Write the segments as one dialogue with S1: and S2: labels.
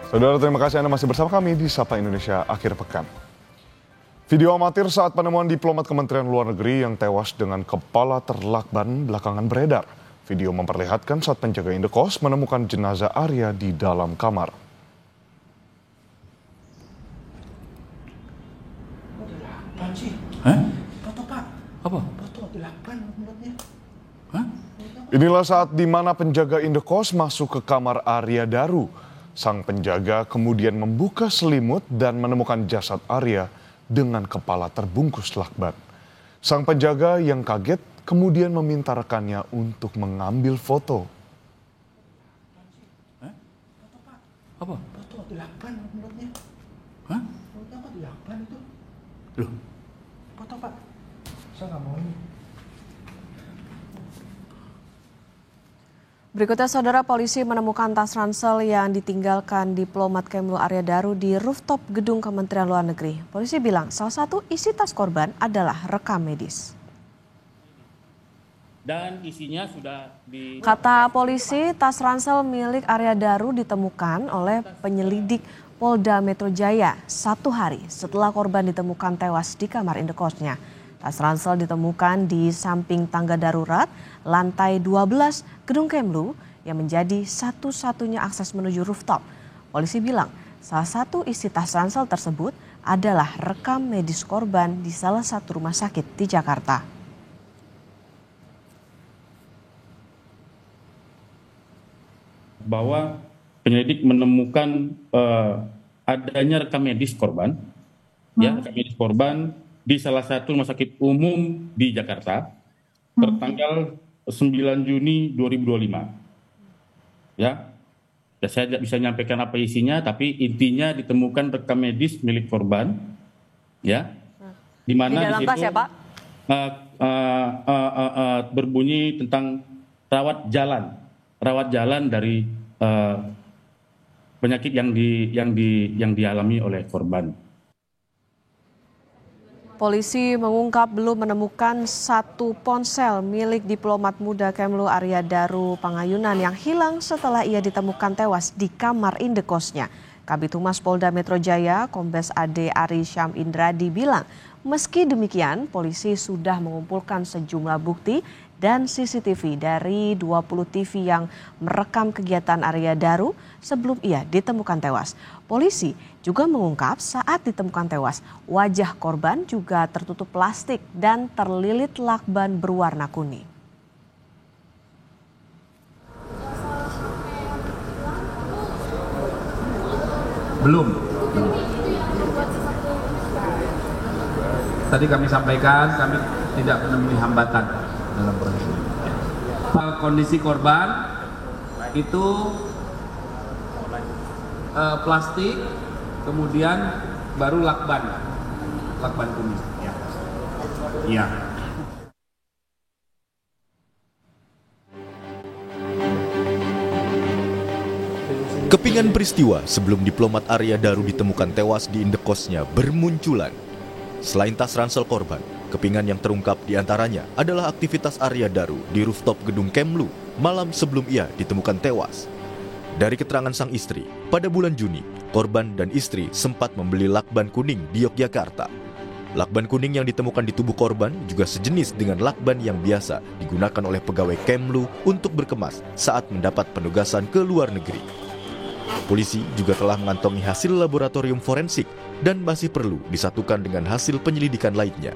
S1: Saudara, terima kasih Anda masih bersama kami di Sapa Indonesia Akhir Pekan. Video amatir saat penemuan diplomat Kementerian Luar Negeri yang tewas dengan kepala terlakban belakangan beredar. Video memperlihatkan saat penjaga indekos menemukan jenazah Arya di dalam kamar.
S2: Hah? Foto, Pak. Apa? Foto 8 menurutnya. Hah?
S1: Inilah saat di mana penjaga indekos masuk ke kamar Arya Daru. Sang penjaga kemudian membuka selimut dan menemukan jasad Arya dengan kepala terbungkus lakban. Sang penjaga yang kaget kemudian meminta rekannya untuk mengambil foto.
S2: Hah? Foto, Pak. Apa? Foto 8 menurutnya. Hah? Foto apa 8 itu? Loh? Foto, Pak. Saya nggak mau ini.
S3: Berikutnya, saudara, polisi menemukan tas ransel yang ditinggalkan diplomat Kemlu Arya Daru di rooftop gedung Kementerian Luar Negeri. Polisi bilang salah satu isi tas korban adalah rekam medis.
S4: Dan isinya sudah
S3: Kata polisi, tas ransel milik Arya Daru ditemukan oleh penyelidik Polda Metro Jaya 1 hari setelah korban ditemukan tewas di kamar indekosnya. Tas ransel ditemukan di samping tangga darurat lantai 12 gedung Kemlu yang menjadi satu-satunya akses menuju rooftop. Polisi bilang salah satu isi tas ransel tersebut adalah rekam medis korban di salah satu rumah sakit di Jakarta.
S4: bahwa penyelidik menemukan adanya rekam medis korban, ya rekam medis korban di salah satu rumah sakit umum di Jakarta tertanggal 9 Juni 2025. Ya, saya tidak bisa menyampaikan apa isinya, tapi intinya ditemukan rekam medis milik korban, ya, di mana di situ
S3: ya, Pak?
S4: Berbunyi tentang rawat jalan dari penyakit yang dialami oleh korban.
S3: Polisi mengungkap belum menemukan satu ponsel milik diplomat muda Kemlu Arya Daru Pangayunan yang hilang setelah ia ditemukan tewas di kamar indekosnya. Kabid Humas Polda Metro Jaya, Kombes AD Ari Syam Indradi bilang, meski demikian polisi sudah mengumpulkan sejumlah bukti dan CCTV dari 20 TV yang merekam kegiatan Arya Daru sebelum ia ditemukan tewas. Polisi juga mengungkap saat ditemukan tewas, wajah korban juga tertutup plastik dan terlilit lakban berwarna kuning.
S5: Belum. Tadi kami sampaikan kami tidak menemui hambatan dalam proses ini. Kondisi korban itu plastik, kemudian baru lakban kuning. Iya.
S6: Kepingan peristiwa sebelum diplomat Arya Daru ditemukan tewas di indekosnya bermunculan. Selain tas ransel korban, kepingan yang terungkap diantaranya adalah aktivitas Arya Daru di rooftop gedung Kemlu malam sebelum ia ditemukan tewas. Dari keterangan sang istri, pada bulan Juni, korban dan istri sempat membeli lakban kuning di Yogyakarta. Lakban kuning yang ditemukan di tubuh korban juga sejenis dengan lakban yang biasa digunakan oleh pegawai Kemlu untuk berkemas saat mendapat penugasan ke luar negeri. Polisi juga telah mengantongi hasil laboratorium forensik dan masih perlu disatukan dengan hasil penyelidikan lainnya.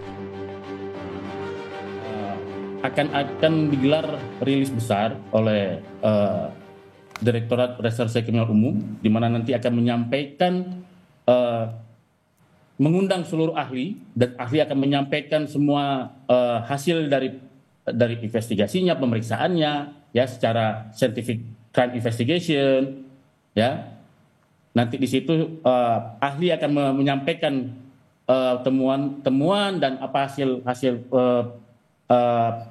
S4: Akan digelar rilis besar oleh Direktorat Reserse Kriminal Umum, di mana nanti akan menyampaikan, mengundang seluruh ahli, dan ahli akan menyampaikan semua hasil dari investigasinya, pemeriksaannya, ya, secara scientific crime investigation, ya. Nanti di situ ahli akan menyampaikan temuan dan apa hasil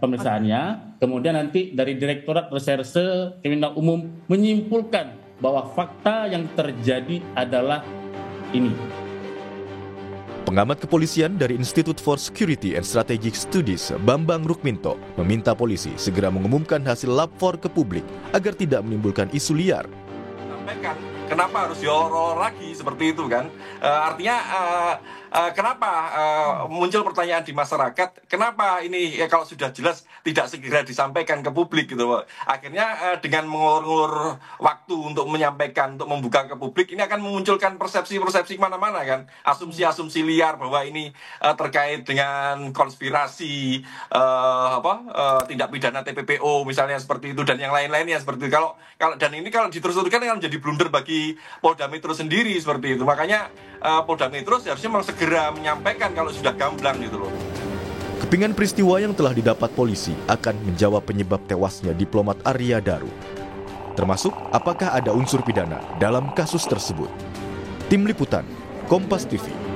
S4: pemeriksaannya. Kemudian nanti dari Direktorat Reserse Kriminal Umum menyimpulkan bahwa fakta yang terjadi adalah ini.
S6: Pengamat kepolisian dari Institute for Security and Strategic Studies, Bambang Rukminto, meminta polisi segera mengumumkan hasil lapor ke publik agar tidak menimbulkan isu liar.
S5: Sampaikan
S7: kenapa harus diolor-olor lagi seperti itu kan? Artinya kenapa muncul pertanyaan di masyarakat, kenapa ini kalau sudah jelas tidak segera disampaikan ke publik gitu. Akhirnya dengan mengulur-ulur waktu untuk menyampaikan, untuk membuka ke publik, ini akan memunculkan persepsi-persepsi kemana-mana kan, asumsi-asumsi liar bahwa ini terkait dengan konspirasi, tindak pidana TPPO misalnya seperti itu, dan yang lain-lainnya seperti itu. Kalau diterus-teruskan akan menjadi blunder bagi Polda Metro sendiri seperti itu. Makanya Polda Metro seharusnya memang segera menyampaikan kalau sudah gamblang gitu loh.
S6: Kepingan peristiwa yang telah didapat polisi akan menjawab penyebab tewasnya diplomat Arya Daru. Termasuk apakah ada unsur pidana dalam kasus tersebut. Tim Liputan, Kompas TV.